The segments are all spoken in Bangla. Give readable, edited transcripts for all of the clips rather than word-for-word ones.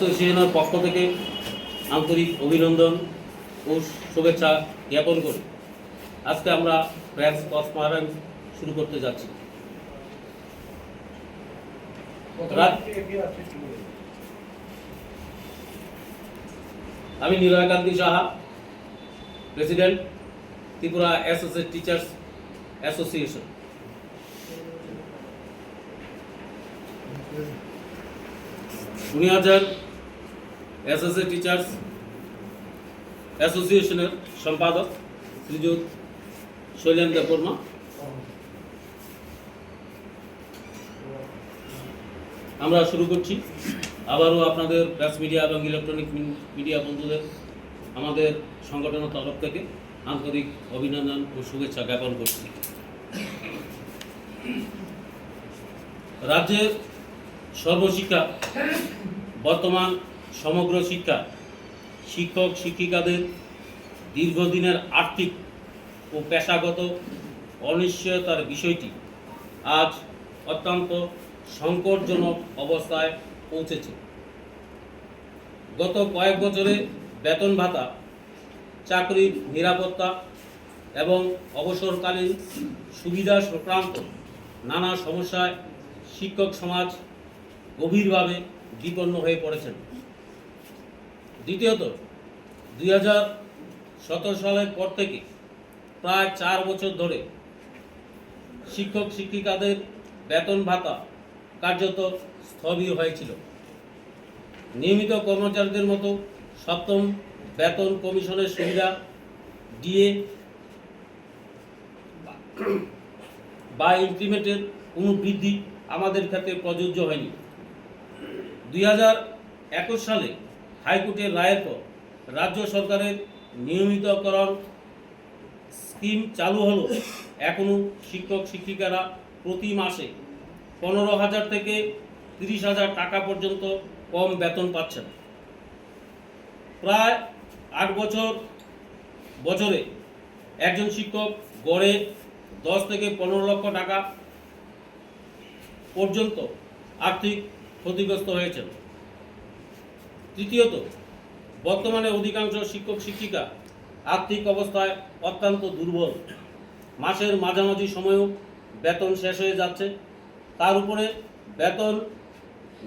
অ্যাসোসিয়েশনের পক্ষ থেকে আন্তরিক অভিনন্দন ও শুভেচ্ছা জ্ঞাপন করি। আজকে আমরা প্রেস কনফারেন্স শুরু করতে যাচ্ছি। আমি Nilaykanti Saha, president, Tripura associate teachers association. বুনিয়াজার অ্যাসোসিয়েট টিচার্স অ্যাসোসিয়েশনের সম্পাদক শ্রীযুত শৈলেন দেববর্মা। আমরা শুরু করছি। আবারও আপনাদের প্রেস মিডিয়া এবং ইলেকট্রনিক মিডিয়া বন্ধুদের আমাদের সংগঠনের তরফ থেকে আন্তরিক অভিনন্দন ও শুভেচ্ছা জ্ঞাপন করছি। রাজ্যের সর্বশিক্ষা, বর্তমান সমগ্র শিক্ষা, শিক্ষক শিক্ষিকাদের দীর্ঘদিনের আর্থিক ও পেশাগত অনিশ্চয়তার বিষয়টি আজ অত্যন্ত সংকটজনক অবস্থায় পৌঁছেছে। গত কয়েক বছরে বেতন ভাতা, চাকরির নিরাপত্তা এবং অবসরকালীন সুবিধা সংক্রান্ত নানা সমস্যায় শিক্ষক সমাজ গভীরভাবে বিপন্ন হয়ে পড়েছেন। দ্বিতীয়ত, 2017 সালের পর থেকে প্রায় 4 বছর ধরে শিক্ষক শিক্ষিকাদের বেতন ভাতা কার্যত স্থবির হয়েছিল। নিয়মিত কর্মচারীদের মতো সপ্তম বেতন কমিশনের সুবিধা ডিএ বা ইনক্রিমেন্টের কোনো বৃদ্ধি আমাদের ক্ষেত্রে প্রযোজ্য হয়নি। 2021 সালে হাইকোর্টের রায়ের পর রাজ্য সরকারের নিয়মিতকরণ স্কিম চালু হলো। এখনও শিক্ষক শিক্ষিকারা প্রতি মাসে 15,000 থেকে 30,000 টাকা পর্যন্ত কম বেতন পাচ্ছেন। প্রায় 8 বছরে একজন শিক্ষক গড়ে 10 থেকে 15 লক্ষ টাকা পর্যন্ত আর্থিক ক্ষতিগ্রস্ত হয়েছেন। তৃতীয়ত, বর্তমানে অধিকাংশ শিক্ষক শিক্ষিকা আর্থিক অবস্থায় অত্যন্ত দুর্বল। মাসের মাঝামাঝি সময়েও বেতন শেষ হয়ে যাচ্ছে। তার উপরে বেতন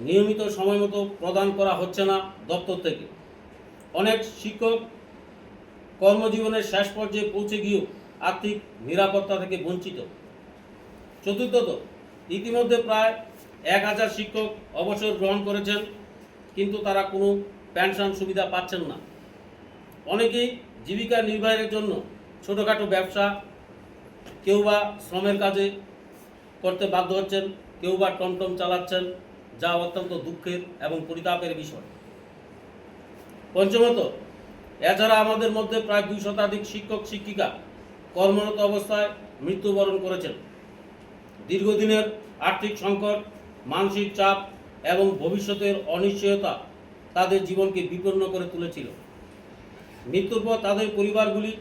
নিয়মিত সময় মতো প্রদান করা হচ্ছে না দপ্তর থেকে। অনেক শিক্ষক কর্মজীবনের শেষ পর্যায়ে পৌঁছে গিয়েও আর্থিক নিরাপত্তা থেকে বঞ্চিত। চতুর্থত, ইতিমধ্যে প্রায় 1000 শিক্ষক অবসর গ্রহণ করেছেন, কিন্তু তারা কোনো পেনশন সুবিধা পাচ্ছেন না। অনেকেই জীবিকা নির্বাহের জন্য ছোটোখাটো ব্যবসা, কেউ বা শ্রমের কাজে করতে বাধ্য হচ্ছেন, কেউ বা টমটম চালাচ্ছেন, যা অত্যন্ত দুঃখের এবং পরিতাপের বিষয়। পঞ্চমত, এছাড়া আমাদের মধ্যে প্রায় 2 শতাধিক শিক্ষক শিক্ষিকা কর্মরত অবস্থায় মৃত্যুবরণ করেছেন। দীর্ঘদিনের আর্থিক সংকট, মানসিক চাপ এবং ভবিষ্যতের অনিশ্চয়তা তাদের জীবনকে বিপন্ন করে তুলেছিল। মৃত্যুর পর তাদের পরিবারগুলি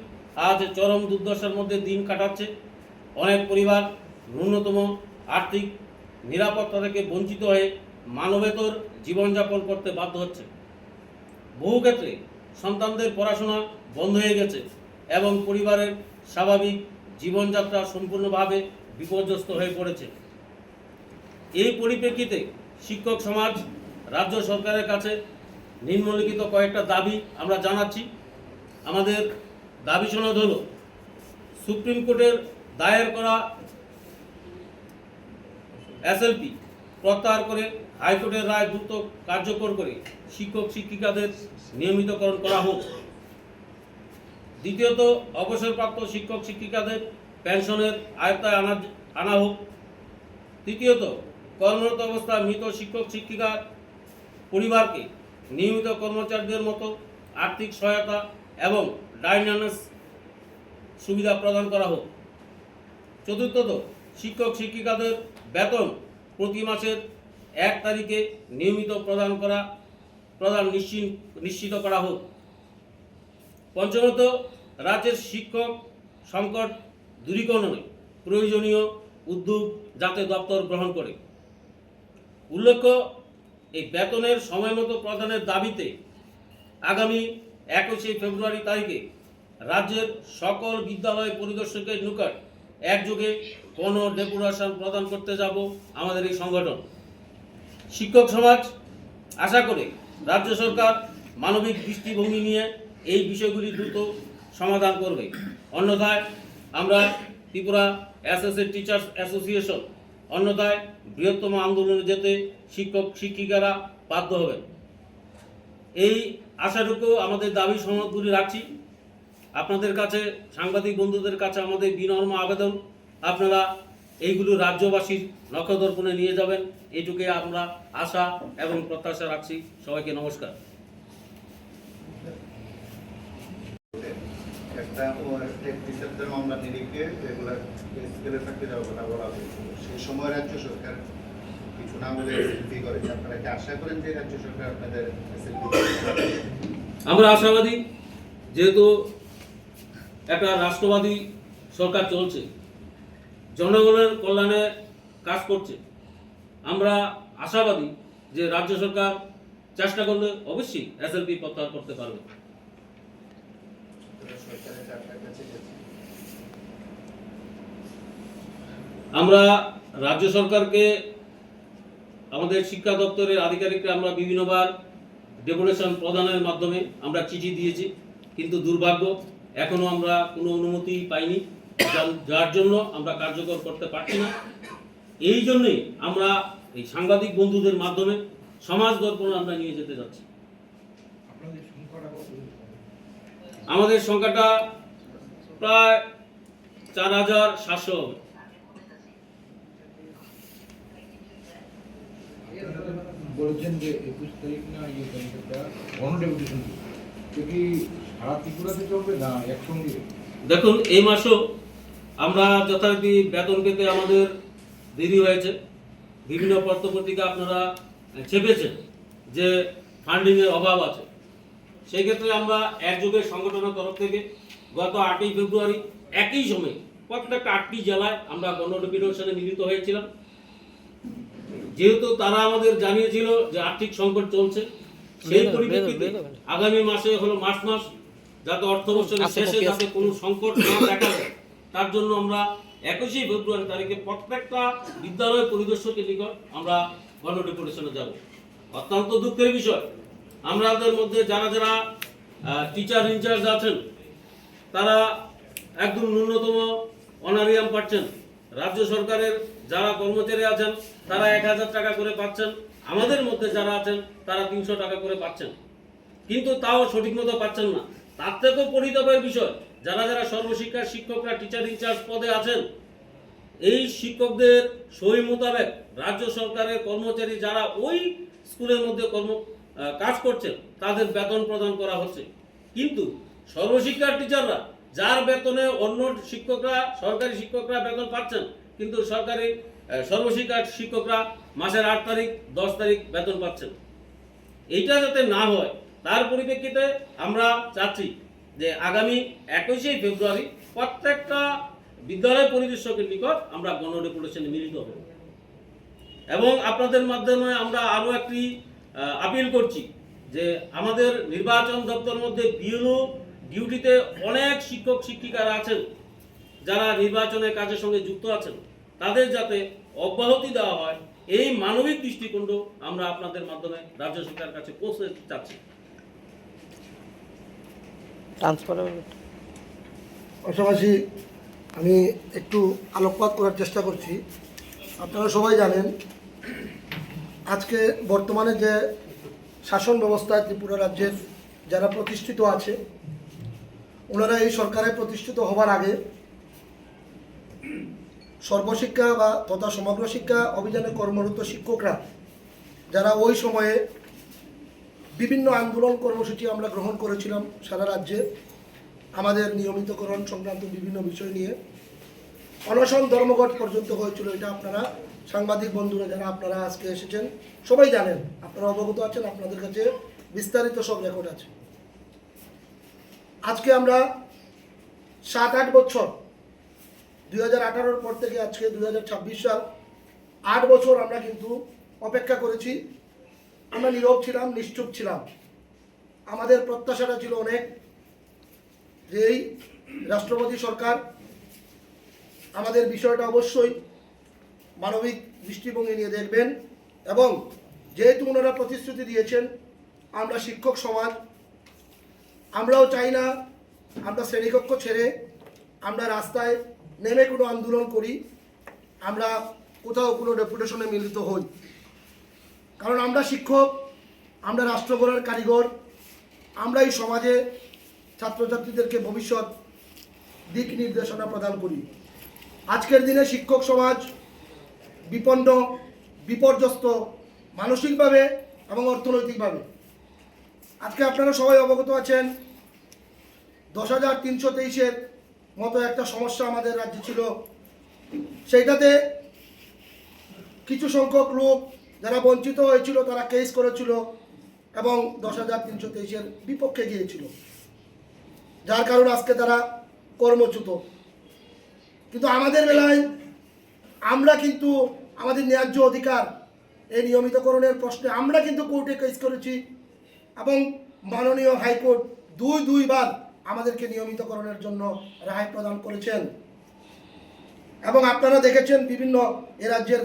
আজ চরম দুর্দশার মধ্যে দিন কাটাচ্ছে। অনেক পরিবার ন্যূনতম আর্থিক নিরাপত্তা থেকে বঞ্চিত হয়ে মানবেতর জীবনযাপন করতে বাধ্য হচ্ছে। বহু ক্ষেত্রে সন্তানদের পড়াশোনা বন্ধ হয়ে গেছে এবং পরিবারের স্বাভাবিক জীবনযাত্রা সম্পূর্ণভাবে বিপর্যস্ত হয়ে পড়েছে। এই পরিপ্রেক্ষিতে শিক্ষক সমাজ রাজ্য সরকারের কাছে নিম্নলিখিত কয়েকটা দাবি আমরা জানাচ্ছি। আমাদের দাবি সনদ হল, সুপ্রিম কোর্টের দায়ের করা এসএলপি প্রত্যাহার করে হাইকোর্টের রায় দ্রুত কার্যকর করে শিক্ষক শিক্ষিকাদের নিয়মিতকরণ করা হোক। দ্বিতীয়ত, অবসরপ্রাপ্ত শিক্ষক শিক্ষিকাদের পেনশনের আয়ত্তায় আনা হোক। তৃতীয়ত, কর্মরত অবস্থায় মৃত শিক্ষক শিক্ষিকার পরিবারকে নিয়মিত কর্মচারীদের মতো আর্থিক সহায়তা এবং ডাইনামিক্স সুবিধা প্রদান করা হোক। চতুর্থত, শিক্ষক শিক্ষিকাদের বেতন প্রতি মাসের 1 তারিখে নিয়মিত প্রদান নিশ্চিত করা হোক। পঞ্চমত, রাজ্যের শিক্ষক সংকট দূরীকরণে প্রয়োজনীয় উদ্যোগ যাতে দপ্তর গ্রহণ করে। উল্লেখ্য, এই বেতনের সময় মতো প্রদানের দাবিতে আগামী 21 ফেব্রুয়ারি তারিখে রাজ্যের সকল বিদ্যালয় পরিদর্শকের নিকট একযোগে গণ ডেপুটেশন প্রদান করতে যাব আমাদের এই সংগঠন। শিক্ষক সমাজ আশা করে রাজ্য সরকার মানবিক দৃষ্টিভঙ্গি নিয়ে এই বিষয়গুলি দ্রুত সমাধান করবে, অন্যথায় আমরা ত্রিপুরা অ্যাসোসিয়েট টিচার্স অ্যাসোসিয়েশন অন্যথায় বৃহত্তম আন্দোলনে যেতে শিক্ষক শিক্ষিকারা বাধ্য হবেন। এই আশাটুকু আমাদের দাবি সনদগুলি রাখছি। আপনাদের কাছে, সাংবাদিক বন্ধুদের কাছে আমাদের বিনম্র আবেদন, আপনারা এইগুলো রাজ্যবাসীর নখদর্পণে নিয়ে যাবেন, এইটুকুই আমরা আশা এবং প্রত্যাশা রাখছি। সবাইকে নমস্কার। একটা ডিসেম্বর মামলা নিরিখে এগুলা স্কেলে থাকতে যাওয়ার কথা বলা হয়েছিল। সেই সময় রাজ্য সরকার কিছু না বলে এসএলপি করেছে। আপনারা কি আশা করেন যে রাজ্য সরকার আপনাদের এসএলপি? আমরা আশাবাদী, যেহেতু একটা রাষ্ট্রবাদী সরকার চলছে, জনগণের কল্যাণে কাজ করছে, আমরা আশাবাদী যে রাজ্য সরকার চেষ্টা করলে অবশ্যই এসএলপি প্রত্যাহার করতে পারবে। আমরা রাজ্য সরকারকে, আমাদের শিক্ষা দপ্তরের আধিকারিকরা আমরা বিভিন্নবার ডেপুটেশন প্রদানের মাধ্যমে আমরা চিঠি দিয়েছি, কিন্তু দুর্ভাগ্য এখনো আমরা কোনো অনুমতি পাইনি, যার জন্য আমরা কার্যকর করতে পারছি না। এই জন্যই আমরা এই সাংবাদিক বন্ধুদের মাধ্যমে সমাজ দর্পণে আমরা নিয়ে যেতে যাচ্ছি। আমাদের সংখ্যাটা প্রায় 4700 হবে। বলেছেন যে 21 তারিখ না তারিখটা গণডেপুটেশন কি সারা ত্রিপুরাতে চলবে না একসঙ্গে? দেখুন, এই মাসেও আমরা যথারীতি বেতন পেতে আমাদের দেরি হয়েছে। বিভিন্ন পত্রপত্রিকা আপনারা চেপেছেন যে ফান্ডিংয়ের অভাব আছে। সেই ক্ষেত্রে আমরা একযোগে সংগঠনের তরফ থেকে গত 8ই ফেব্রুয়ারি একই সময়ে প্রত্যেকটা 8টি জেলায় আমরা গণডেপুটেশনে মিলিত হয়েছিলাম। যেহেতু তারা আমাদের জানিয়েছিল যে আর্থিক সংকট চলছে, সেই পরিপ্রেক্ষিতে আগামী মাসে হলো মার্চ মাস, যাতে অর্থবর্ষের শেষে যাতে কোনো সংকট না দেখা যায়, তার জন্য আমরা 21 ফেব্রুয়ারি তারিখে প্রত্যেকটা বিদ্যালয় পরিদর্শকের নিকট আমরা গণডেপুটেশনে যাব। অত্যন্ত দুঃখের বিষয়, আমাদের মধ্যে যারা যারা টিচার ইনচার্জ আছেন তারা একদম ন্যূনতম অনারিয়াম পাচ্ছেন। রাজ্য সরকারের যারা কর্মচারী আছেন তারা 1000 টাকা করে পাচ্ছেন, আমাদের মধ্যে যারা আছেন তারা 300 টাকা করে পাচ্ছেন, কিন্তু তাও সঠিক মতো পাচ্ছেন না। তার থেকেও পরিতাপের বিষয়, যারা যারা সর্বশিক্ষার শিক্ষকরা টিচার ইনচার্জ পদে আছেন, এই শিক্ষকদের সই মোতাবেক রাজ্য সরকারের কর্মচারী যারা ওই স্কুলের মধ্যে কাজ করছেন তাদের বেতন প্রদান করা হচ্ছে, কিন্তু সর্বশিক্ষার টিচাররা যার বেতনে অন্য শিক্ষকরা, সরকারি শিক্ষকরা বেতন পাচ্ছেন, কিন্তু সরকারি সর্বশিক্ষার শিক্ষকরা মাসের 8 তারিখ 10 তারিখ বেতন পাচ্ছেন। এইটা যাতে না হয় তার পরিপ্রেক্ষিতে আমরা চাচ্ছি যে আগামী 21 ফেব্রুয়ারি প্রত্যেকটা বিদ্যালয় পরিদর্শকের নিকট আমরা গণডেপুটেশনে মিলিত হব। এবং আপনাদের মাধ্যমে আমরা আরও একটি আপিল করছি যে আমাদের নির্বাচন দপ্তর মধ্যে বিএলও ডিউটিতে অনেক শিক্ষক শিক্ষিকারা আছেন যারা নির্বাচনের কাজের সঙ্গে যুক্ত আছেন, তাদের যাতে অব্যাহতি দেওয়া হয়, এই মানবিক দৃষ্টিকোণ আমরা আপনাদের মাধ্যমে রাজ্য সরকারের কাছে পৌঁছে চাচ্ছি। পাশাপাশি আমি একটু আলোকপাত করার চেষ্টা করছি। আপনারা সবাই জানেন আজকে বর্তমানে যে শাসন ব্যবস্থায় ত্রিপুরা রাজ্যের যারা প্রতিষ্ঠিত আছে, ওনারা এই সরকারে প্রতিষ্ঠিত হবার আগে সর্বশিক্ষা বা তথা সমগ্র শিক্ষা অভিযানে কর্মরত শিক্ষকরা যারা ওই সময়ে বিভিন্ন আন্দোলন কর্মসূচি আমরা গ্রহণ করেছিলাম সারা রাজ্যে, আমাদের নিয়মিতকরণ সংক্রান্ত বিভিন্ন বিষয় নিয়ে অনশন ধর্মঘট পর্যন্ত হয়েছিল। এটা আপনারা সাংবাদিক বন্ধুরা যারা আপনারা আজকে এসেছেন সবাই জানেন, আপনারা অবগত আছেন, আপনাদের কাছে বিস্তারিত সব রেকর্ড আছে। আজকে আমরা 7-8 বছর, 2018 পর থেকে আজকে 2026 সাল, 8 বছর আমরা কিন্তু অপেক্ষা করেছি আমরা নীরব ছিলাম, নিশ্চুপ ছিলাম। আমাদের প্রত্যাশাটা ছিল অনেক, যে এই রাষ্ট্রপতি সরকার আমাদের বিষয়টা অবশ্যই মানবিক দৃষ্টিভঙ্গি নিয়ে দেখবেন, এবং যেহেতু ওনারা প্রতিশ্রুতি দিয়েছেন, আমরা শিক্ষক সমাজ আমরাও চাই না আমরা শ্রেণীকক্ষ ছেড়ে আমরা রাস্তায় নেমে কোনো আন্দোলন করি, আমরা কোথাও কোনো ডেপুটেশনে মিলিত হই। কারণ আমরা শিক্ষক, আমরা রাষ্ট্র গড়ার কারিগর, আমরা এই সমাজে ছাত্রছাত্রীদেরকে ভবিষ্যৎ দিক নির্দেশনা প্রদান করি। আজকের দিনে শিক্ষক সমাজ বিপন্ন, বিপর্যস্ত মানসিকভাবে এবং অর্থনৈতিকভাবে। আজকে আপনারা সবাই অবগত আছেন, 10,323-এর মতো একটা সমস্যা আমাদের রাজ্যে ছিল। সেইটাতে কিছু সংখ্যক লোক যারা বঞ্চিত হয়েছিল তারা কেস করেছিল এবং 10,323-এর বিপক্ষে গিয়েছিল, যার কারণে আজকে তারা কর্মচ্যুত। কিন্তু আমাদের বেলায় আমরা কিন্তু আমাদের ন্যায্য অধিকার, এই নিয়মিতকরণের প্রশ্নে আমরা কিন্তু কোর্টে কেস করেছি এবং মাননীয় হাইকোর্ট দুইবার আমাদেরকে নিয়মিতকরণের জন্য রায় প্রদান করেছেন। এবং আপনারা দেখেছেন বিভিন্ন এ রাজ্যের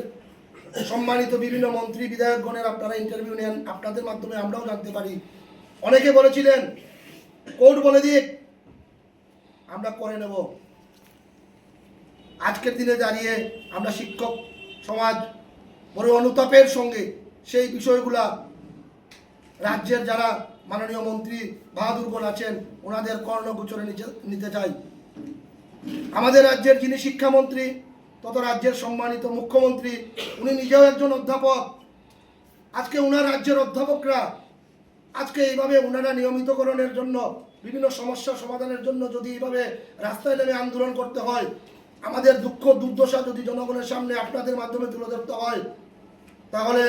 সম্মানিত বিভিন্ন মন্ত্রী বিধায়কগণের আপনারা ইন্টারভিউ নেন, আপনাদের মাধ্যমে আমরাও জানতে পারি। অনেকে বলেছিলেন কোর্ট বলে দিক, আমরা করে নেব। আজকের দিনে দাঁড়িয়ে আমরা শিক্ষক সমাজ বড় অনুতাপের সঙ্গে সেই বিষয়গুলা রাজ্যের যারা মাননীয় মন্ত্রী বাহাদুরগণ আছেন ওনাদের কর্ণগোচরে নিতে চাই। আমাদের রাজ্যের যিনি শিক্ষামন্ত্রী তথা রাজ্যের সম্মানিত মুখ্যমন্ত্রী, উনি নিজেও একজন অধ্যাপক। আজকে ওনার রাজ্যের অধ্যাপকরা আজকে এইভাবে ওনারা নিয়মিতকরণের জন্য, বিভিন্ন সমস্যা সমাধানের জন্য যদি এইভাবে রাস্তায় নেমে আন্দোলন করতে হয়, আমাদের দুঃখ দুর্দশা যদি জনগণের সামনে আপনাদের মাধ্যমে তুলে ধরতে হয়, তাহলে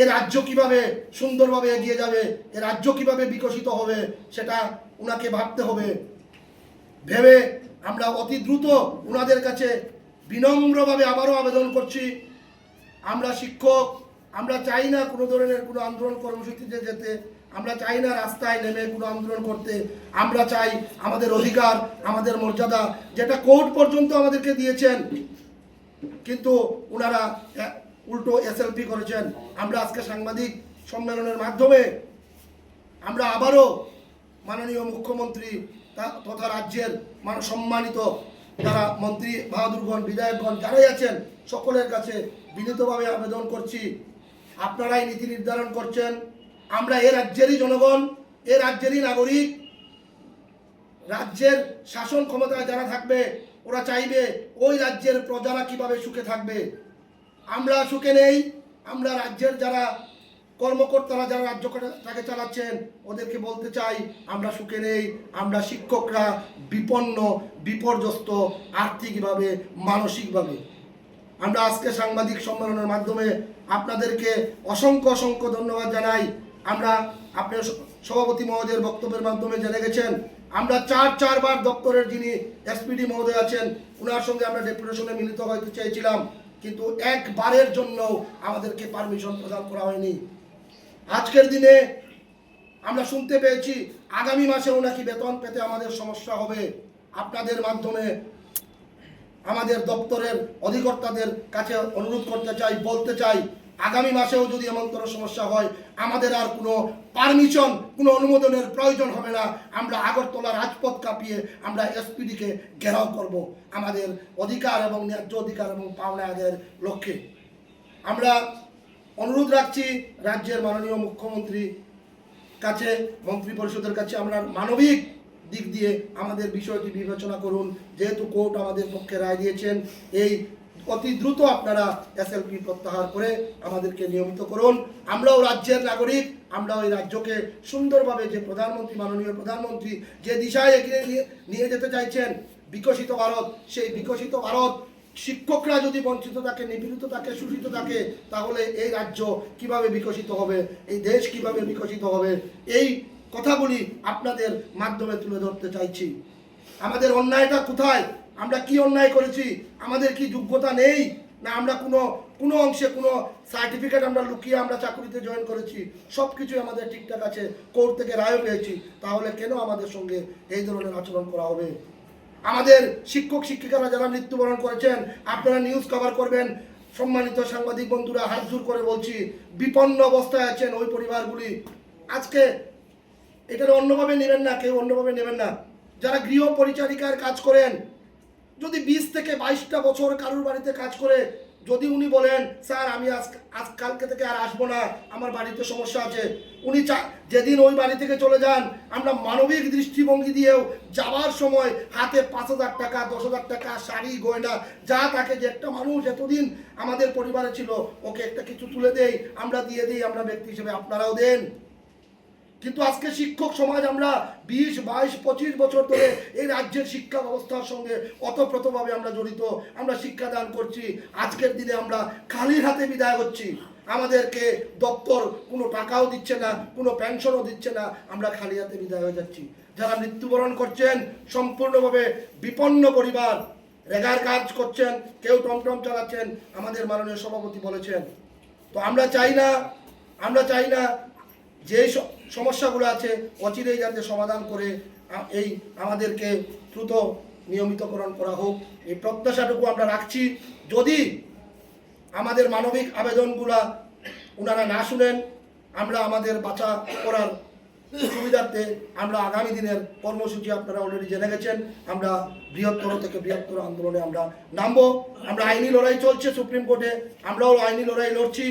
এ রাজ্য কিভাবে সুন্দরভাবে এগিয়ে যাবে, এ রাজ্য কিভাবে বিকশিত হবে, সেটা ওনাকে ভাবতে হবে। ভেবে আমরা অতি দ্রুত ওনাদের কাছে বিনম্রভাবে আবারও আবেদন করছি, আমরা শিক্ষক, আমরা চাই না কোনো ধরনের কোনো আন্দোলন কর্মসূচিতে যেতে, আমরা চাই না রাস্তায় নেমে কোনো আন্দোলন করতে। আমরা চাই আমাদের অধিকার, আমাদের মর্যাদা, যেটা কোর্ট পর্যন্ত আমাদেরকে দিয়েছেন, কিন্তু ওনারা উল্টো এসএলপি করেছেন। আমরা আজকে সাংবাদিক সম্মেলনের মাধ্যমে আমরা আবারও মাননীয় মুখ্যমন্ত্রী তথা রাজ্যের সম্মানিত যারা মন্ত্রী বাহাদুরগণ, বিধায়কগণ যারাই আছেন, সকলের কাছে বিনীতভাবে আবেদন করছি, আপনারাই নীতি নির্ধারণ করছেন। আমরা এ রাজ্যেরই জনগণ, এ রাজ্যেরই নাগরিক। রাজ্যের শাসন ক্ষমতায় যারা থাকবে ওরা চাইবে ওই রাজ্যের প্রজারা কিভাবে সুখে থাকবে। আমরা সুখে নেই, আমরা রাজ্যের যারা কর্মকর্তারা যারা রাজ্যটাকে চালাচ্ছেন ওদেরকে বলতে চাই আমরা সুখে নেই। আমরা শিক্ষকরা বিপন্ন, বিপর্যস্ত আর্থিকভাবে, মানসিকভাবে। আমরা আজকে সাংবাদিক সম্মেলনের মাধ্যমে আপনাদেরকে অসংখ্য অসংখ্য ধন্যবাদ জানাই। আমরা আপনার সভাপতি মহোদয়ের বক্তব্যের মাধ্যমে জেনে গেছেন, আমরা চারবার দপ্তরের যিনি এসপিডি মহোদয় আছেন ওনার সঙ্গে আমরা ডেপুটেশনে মিলিত হতে চেয়েছিলাম, কিন্তু একবারের জন্য আমাদেরকে পারমিশন প্রদান করা হয়নি। আজকের দিনে আমরা শুনতে পেয়েছি আগামী মাসেও নাকি বেতন পেতে আমাদের সমস্যা হবে। আপনাদের মাধ্যমে আমাদের দপ্তরের অধিকর্তাদের কাছে অনুরোধ করতে চাই, বলতে চাই, আগামী মাসেও যদি এমন কোনো সমস্যা হয় আমাদের আর কোনো পারমিশন, কোনো অনুমোদনের প্রয়োজন হবে না। আমরা আগরতলা রাজপথ কাঁপিয়ে আমরা এসপিডিকে ঘেরাও করব আমাদের অধিকার এবং ন্যায্য অধিকার এবং পাওনা আদায়ের লক্ষ্যে। আমরা অনুরোধ রাখছি রাজ্যের মাননীয় মুখ্যমন্ত্রী কাছে, মন্ত্রী পরিষদের কাছে, আমরা মানবিক দিক দিয়ে আমাদের বিষয়টি বিবেচনা করুন। যেহেতু কোর্ট আমাদের পক্ষে রায় দিয়েছেন, এই অতি দ্রুত আপনারা এসএলপি প্রত্যাহার করে আমাদেরকে নিয়মিত করুন। আমরাও রাজ্যের নাগরিক, আমরাও এই রাজ্যকে সুন্দরভাবে যে প্রধানমন্ত্রী, মাননীয় প্রধানমন্ত্রী যে দিশায় এগিয়ে নিয়ে যেতে চাইছেন বিকশিত ভারত, সেই বিকশিত ভারত শিক্ষকরা যদি বঞ্চিত থাকে, নিপীড়িত থাকে, শোষিত থাকে, তাহলে এই রাজ্য কিভাবে বিকশিত হবে, এই দেশ কিভাবে বিকশিত হবে, এই কথাগুলি আপনাদের মাধ্যমে তুলে ধরতে চাইছি। আমাদের অন্যায়টা কোথায়, আমরা কি অন্যায় করেছি, আমাদের কি যোগ্যতা নেই, না আমরা কোনো কোনো অংশে কোনো সার্টিফিকেট আমরা লুকিয়ে আমরা চাকরিতে জয়েন করেছি, সব কিছুই আমাদের ঠিকঠাক আছে, কোর্ট থেকে রায়ও পেয়েছি, তাহলে কেন আমাদের সঙ্গে এই ধরনের আচরণ করা হবে? আমাদের শিক্ষক শিক্ষিকারা যারা মৃত্যুবরণ করেছেন, আপনারা নিউজ কভার করবেন। সম্মানিত সাংবাদিক বন্ধুরা, হাত জোর করে বলছি, বিপন্ন অবস্থায় আছেন ওই পরিবারগুলি। আজকে এটার অন্যভাবে নেবেন না, কেউ অন্যভাবে নেবেন না। যারা গৃহ পরিচারিকার কাজ করেন, যদি 20 থেকে 22টা বছর কারোর বাড়িতে কাজ করে, যদি উনি বলেন স্যার আমি আজ কালকে থেকে আর আসবো না, আমার বাড়িতে সমস্যা আছে, উনি যেদিন ওই বাড়ি থেকে চলে যান, আমরা মানবিক দৃষ্টিভঙ্গি দিয়েও যাওয়ার সময় হাতে 5,000 টাকা, 10,000 টাকা, শাড়ি গয়না যা থাকে, যে একটা মানুষ এতদিন আমাদের পরিবারে ছিল, ওকে একটা কিছু তুলে দেই, আমরা দিয়ে দিই, আমরা ব্যক্তি হিসেবে, আপনারাও দেন। কিন্তু আজকে শিক্ষক সমাজ আমরা 20, 22, 25 বছর ধরে এই রাজ্যের শিক্ষা ব্যবস্থার সঙ্গে ওতপ্রোতভাবে আমরা জড়িত, আমরা শিক্ষাদান করছি। আজকের দিনে আমরা খালি হাতে বিদায় হচ্ছি, আমাদেরকে দপ্তর কোনো টাকাও দিচ্ছে না, কোনো পেনশনও দিচ্ছে না, আমরা খালি হাতে বিদায় হয়ে যাচ্ছি। যারা মৃত্যুবরণ করছেন, সম্পূর্ণভাবে বিপন্ন পরিবার, রেগার কাজ করছেন, কেউ টমটম চালাচ্ছেন, আমাদের মাননীয় সভাপতি বলেছেন। তো আমরা চাই না যে সমস্যাগুলো আছে অচিরেই যাতে সমাধান করে এই আমাদেরকে দ্রুত নিয়মিতকরণ করা হোক, এই প্রত্যাশাটুকু আমরা রাখছি। যদি আমাদের মানবিক আবেদনগুলা ওনারা না শুনেন, আমরা আমাদের বাঁচা করার সুবিধার্থে আমরা আগামী দিনের কর্মসূচি আপনারা অলরেডি জেনে গেছেন, আমরা বৃহত্তর থেকে বৃহত্তর আন্দোলনে আমরা নামবো। আমরা আইনি লড়াই চলছে সুপ্রিম কোর্টে, আমরাও আইনি লড়াই লড়ছি,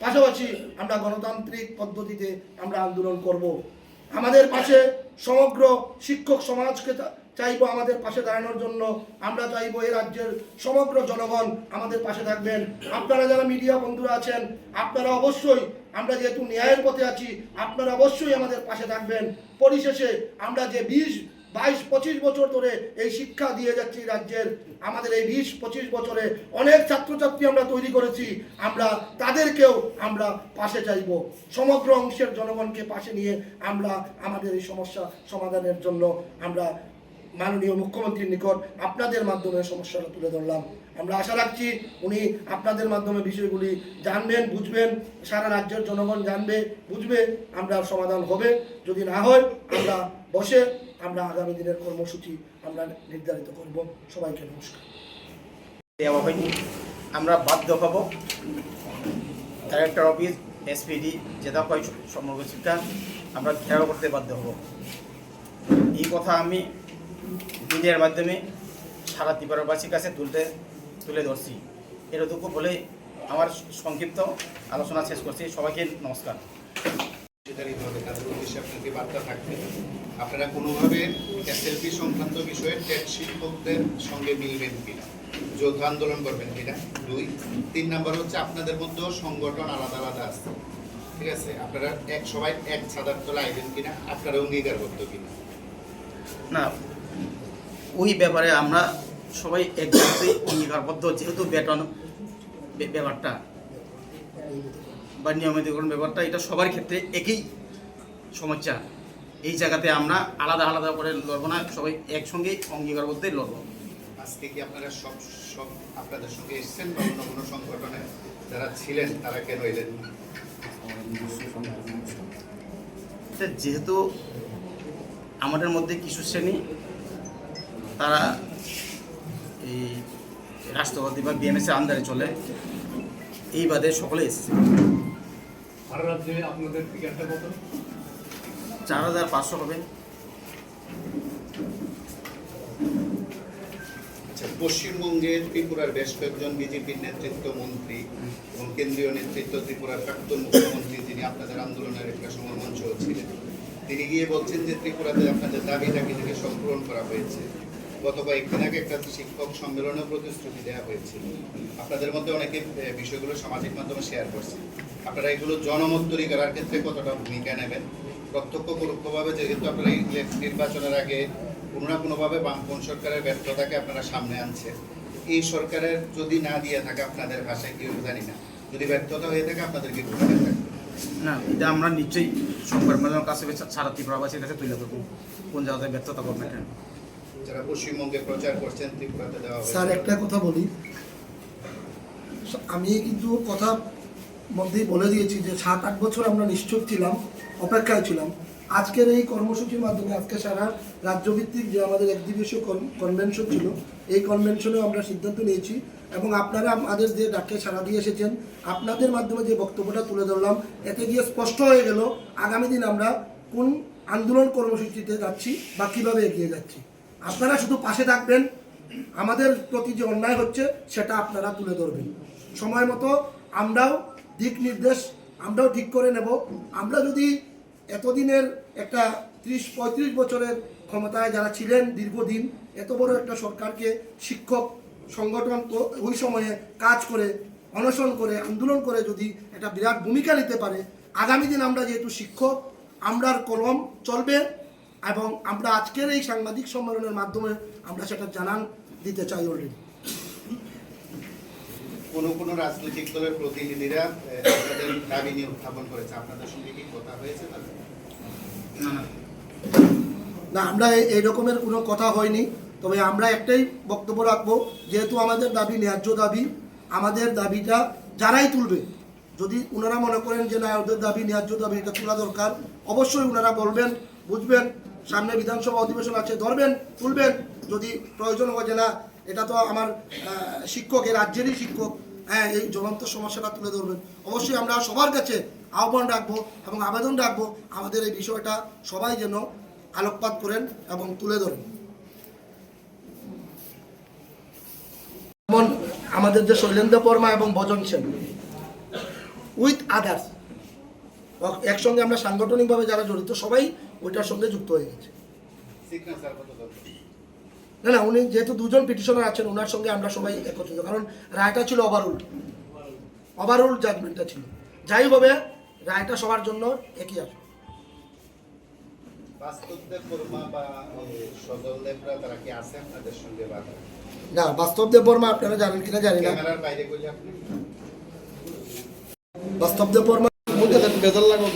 পাশাপাশি আমরা গণতান্ত্রিক পদ্ধতিতে আমরা আন্দোলন করব। আমাদের পাশে সমগ্র শিক্ষক সমাজকে চাইবো আমাদের পাশে দাঁড়ানোর জন্য, আমরা চাইবো এই রাজ্যের সমগ্র জনগণ আমাদের পাশে থাকবেন। আপনারা যারা মিডিয়া বন্ধুরা আছেন, আপনারা অবশ্যই, আমরা যেহেতু ন্যায়ের পথে আছি, আপনারা অবশ্যই আমাদের পাশে থাকবেন। পরিশেষে আমরা যে 20, 22, 25 বছর ধরে এই শিক্ষা দিয়ে যাচ্ছি রাজ্যের, আমাদের এই 20, 25 বছরে অনেক ছাত্রছাত্রী আমরা তৈরি করেছি, আমরা তাদেরকেও আমরা পাশে চাইব। সমগ্র অংশের জনগণকে পাশে নিয়ে আমরা আমাদের এই সমস্যা সমাধানের জন্য আমরা মাননীয় মুখ্যমন্ত্রীর নিকট আপনাদের মাধ্যমে সমস্যাটা তুলে ধরলাম। আমরা আশা রাখছি উনি আপনাদের মাধ্যমে বিষয়গুলি জানবেন, বুঝবেন, সারা রাজ্যের জনগণ জানবে, বুঝবে, আমরা সমাধান হবে। যদি না হয় আমরা বসে আমরা আগামী দিনের কর্মসূচি আমরা নির্ধারিত করব। সবাইকে নমস্কার। দেওয়া হয়নি, আমরা বাধ্য হব কালেক্টর অফিস, এসপিডি, জেলা পরিষদ সমগ্র শিক্ষা আমরা ঘেরাও করতে বাধ্য হব। এই কথা আমি মিডিয়ার মাধ্যমে সারা ত্রিপুরাবাসীর কাছে তুলে ধরছি। এটুকু বলে আমার সংক্ষিপ্ত আলোচনা শেষ করছি। সবাইকে নমস্কার। তাদের উদ্দেশ্যে আপনাকে বার্তা থাকবে, আপনারা কোনোভাবে এসএলপি সংক্রান্ত বিষয়ে টেট শিক্ষকদের সঙ্গে মিলবেন কিনা, যৌথ আন্দোলন করবেন কিনা, 2, 3 নাম্বার হচ্ছে আপনাদের মধ্যেও সংগঠন আলাদা আলাদা আছে, ঠিক আছে, আপনারা সবাই এক ছাদার তলে আইবেন কিনা, আপনারা অঙ্গীকারবদ্ধ কিনা? না, ওই ব্যাপারে আমরা সবাই একসাথে অঙ্গীকারবদ্ধ, যেহেতু বেতন ব্যাপারটা বা নিয়মিতকরণ ব্যাপারটা এটা সবার ক্ষেত্রে একই সমস্যা। এই জায়গাতে আমরা আলাদা আলাদা করে লড়বো না, সবাই একসঙ্গে অঙ্গীকারবদ্ধই লড়বো। আজকে কি আপনারা সব আপনাদের সঙ্গে এসেছেন বা অন্য কোনো সংগঠনে যারা ছিলেন তারা কেন এলেন? যেহেতু আমাদের মধ্যে কিছু শ্রেণী তারা এই রাষ্ট্রপতি বা বিএমএসের আন্ডারে চলে, এই বাদে সকলে এসেছে। সারা রাজ্যে আপনাদের টিকিটটা কত? 4,500 হবে। আচ্ছা, পশ্চিমবঙ্গের ত্রিপুরার বেশ কয়েকজন বিজেপির নেতৃত্ব মন্ত্রী এবং কেন্দ্রীয় নেতৃত্ব, ত্রিপুরার প্রাক্তন মুখ্যমন্ত্রী যিনি আপনাদের আন্দোলনের একটা সময় মঞ্চ ছিলেন, তিনি গিয়ে বলছেন যে ত্রিপুরাতে আপনাদের দাবি থেকে সব পূরণ করা হয়েছে। গত কয়েকদিন আগে একটা শিক্ষক সম্মেলনেও প্রতিশ্রুতি দেওয়া হয়েছিল। আপনাদের মধ্যে অনেকে বিষয়গুলো সামাজিক মাধ্যমে শেয়ার করছে। আপনারা এগুলো জনমত তৈরি করার ক্ষেত্রে কতটা ভূমিকা নেবেন? প্রত্যক্ষ পরোক্ষভাবে যেহেতু আপনারা এই নির্বাচনের আগে কোনো না কোনোভাবে বামপন্থী সরকারের ব্যর্থতাকে আপনারা সামনে আনছেন, এই সরকারের যদি না দিয়ে থাকে আপনাদের ভাষায় কেউ জানি না, যদি ব্যর্থতা হয়ে থাকে আপনাদেরকে ভূমিকা থাকবে না, এটা আমরা নিশ্চয়ই সংবাদ মাধ্যমের কাছে সারা ত্রিপুরাবাসীর কাছে তুলে ধরবো কোন জায়গাতে ব্যর্থতা করবেন। যারা পশ্চিমবঙ্গে প্রচার করছেন ত্রিপুরাতে দেওয়া হবে। স্যার একটা কথা বলি, আমি কিন্তু কথা মধ্যেই বলে দিয়েছি যে 7-8 বছর আমরা নিশ্চুপ ছিলাম, অপেক্ষায় ছিলাম। আজকের এই কর্মসূচির মাধ্যমে আজকে সারা রাজ্যভিত্তিক যে আমাদের একদিবসীয় কনভেনশন ছিল, এই কনভেনশনেও আমরা সিদ্ধান্ত নিয়েছি এবং আপনারা আমাদের যে ডাকে সাড়া দিয়ে এসেছেন, আপনাদের মাধ্যমে যে বক্তব্যটা তুলে ধরলাম, এতে গিয়ে স্পষ্ট হয়ে গেল আগামী দিন আমরা কোন আন্দোলন কর্মসূচিতে যাচ্ছি বা কীভাবে এগিয়ে যাচ্ছি। আপনারা শুধু পাশে থাকবেন, আমাদের প্রতি যে অন্যায় হচ্ছে সেটা আপনারা তুলে ধরবেন। সময় মতো আমরাও দিক নির্দেশ আমরাও ঠিক করে নেব। আমরা যদি এতদিনের একটা 30-35 বছরের ক্ষমতায় যারা ছিলেন দীর্ঘদিন, এত বড় একটা সরকারকে শিক্ষক সংগঠন ওই সময়ে কাজ করে, অনশন করে, আন্দোলন করে যদি একটা বিরাট ভূমিকা নিতে পারে, আগামী দিন আমরা যেহেতু শিক্ষক, আমরার কলম চলবে এবং আমরা আজকের এই সাংবাদিক সম্মেলনের মাধ্যমে আমরা সেটা জানান দিতে চাই অলরেডি। কোনো রাজনৈতিক দলের প্রতিনিধিরা আপনাদের দাবি নিয়ে উত্থাপন করেছে, আপনাদের সঙ্গে কি কথা হয়েছে তাদের? না, আমরা এই রকমের কোনো কথা হয়নি। তবে আমরা একটাই বক্তব্য রাখবো, যেহেতু আমাদের দাবি ন্যায্য দাবি, আমাদের দাবিটা যারাই তুলবে, যদি ওনারা মনে করেন যে না ওদের দাবি ন্যায্য দাবি, এটা তোলা দরকার, অবশ্যই ওনারা বলবেন, বুঝবেন, সামনে বিধানসভা অধিবেশন আছে, ধরবেন, তুলবেন। যদি প্রয়োজন হয় যে না এটা তো আমার শিক্ষক, এই রাজ্যেরই শিক্ষক, হ্যাঁ এই জ্বলন্ত সমস্যাটা তুলে ধরবেন, অবশ্যই আমরা সবার কাছে আহ্বান রাখবো এবং আবেদন রাখবো আমাদের এই বিষয়টা সবাই যেন আলোকপাত করেন এবং তুলে ধরেন। যেমন আমাদের যে শৈলেন্দ্র বর্মা এবং ভজন সেন উইথ আদার্স একসঙ্গে আমরা সাংগঠনিকভাবে যারা জড়িত সবাই ওইটার সঙ্গে যুক্ত হয়ে গেছে। সিগনেচার কত দরকার? না, উনি যেহেতু দুজন পিটিশনার আছেন, ওনার সঙ্গে আমরা সবাই একত্রিত, কারণ রায়টা ছিল ওভাররুল জাজমেন্টটা ছিল। যাই হবে রায়টা সবার জন্য একই আসবে। বাস্তবদেব বর্মা বা সজলদেবরা তারা কি আছে আপনাদের সঙ্গে? বা না, বাস্তবদেব বর্মা আপনারা জানেন কিনা জানি না। ক্যামেরার বাইরে করলে আপনি বাস্তবদেব বর্মা বেজাল লাগবে।